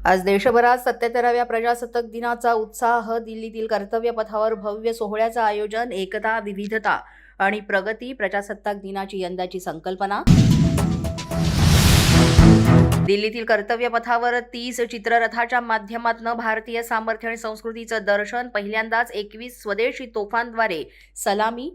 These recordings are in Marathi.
आज देशभरात 77व्या प्रजासत्ताक दिनाचा उत्साह. दिल्लीतील कर्तव्य पथावर भव्य सोहळ्याचं आयोजन. एकता, विविधता आणि प्रगती प्रजासत्ताक दिनाची यंदाची संकल्पना. दिल्लीतील कर्तव्य पथावर 30 चित्ररथाच्या माध्यमातून भारतीय सामर्थ्य आणि संस्कृतीचं दर्शन. पहिल्यांदाच 21 स्वदेशी तोफांद्वारे सलामी.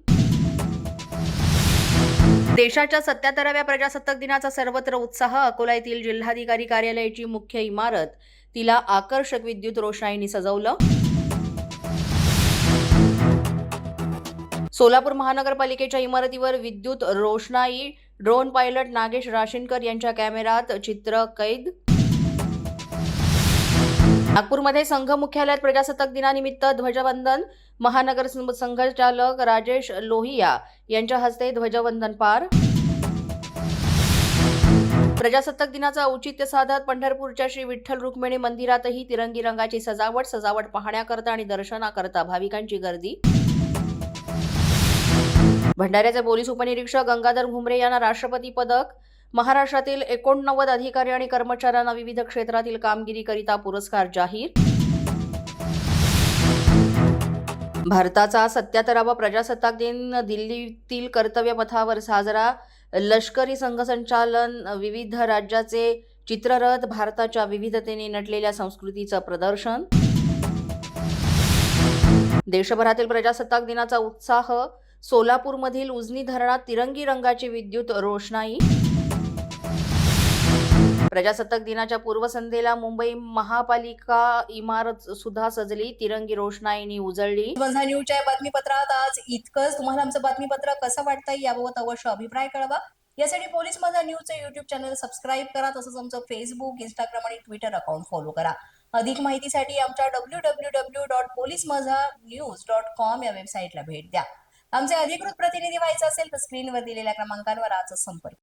देशाच्या 77व्या प्रजासत्ताक दिनाचा सर्वत्र उत्साह. अकोला येथील जिल्हाधिकारी कार्यालयाची मुख्य इमारत तिला आकर्षक विद्युत रोषणाईने सजवलं. सोलापूर महानगरपालिकेच्या इमारतीवर विद्युत रोषणाई. ड्रोन पायलट नागेश राशीनकर यांच्या कॅमेऱ्यात चित्र कैद. नागपूरमध्ये संघ मुख्यालयात प्रजासत्ताक दिनानिमित्त ध्वजवंदन. महानगर संघचालक राजेश लोहिया यांच्या हस्ते ध्वजवंदन पार. प्रजासत्ताक दिनाचं औचित्य साधत पंढरपूरच्या श्री विठ्ठल रुक्मिणी मंदिरातही तिरंगी रंगाची सजावट पाहण्याकरता आणि दर्शनाकरता भाविकांची गर्दी. भंडाऱ्याचे पोलीस उपनिरीक्षक गंगाधर घुमरे यांना राष्ट्रपती पदक. महाराष्ट्रातील 89 अधिकारी आणि कर्मचाऱ्यांना विविध क्षेत्रातील कामगिरीकरिता पुरस्कार जाहीर. भारताचा 77वा प्रजासत्ताक दिन दिल्लीतील कर्तव्य पथावर साजरा. लष्करी संघसंचालन, विविध राज्याचे चित्ररथ, भारताच्या विविधतेने नटलेल्या संस्कृतीचं प्रदर्शन. देशभरातील प्रजासत्ताक दिनाचा उत्साह. सोलापूरमधील उजनी धरणात तिरंगी रंगाची विद्युत रोषणाई. प्रजासत्ताक दिनाच्या पूर्वसंध्येला मुंबई महापालिका इमारत सुद्धा सजली. तिरंगी रोषणाईने उजळली. माझा न्यूजच्या बातमीपत्रात आज इतकंच. तुम्हाला आमचं बातमीपत्र कसं वाटतंय याबाबत अवश्य अभिप्राय कळवा. यासाठी पोलीस माझा न्यूजचं युट्यूब चॅनल सबस्क्राईब करा. तसंच आमचं फेसबुक, इंस्टाग्राम आणि ट्विटर अकाउंट फॉलो करा. अधिक माहितीसाठी आमच्या www.policemazhanews.com या वेबसाईटला भेट द्या. आमचे अधिकृत प्रतिनिधी व्हायचं असेल तर स्क्रीनवर दिलेल्या क्रमांकांवर आजच संपर्क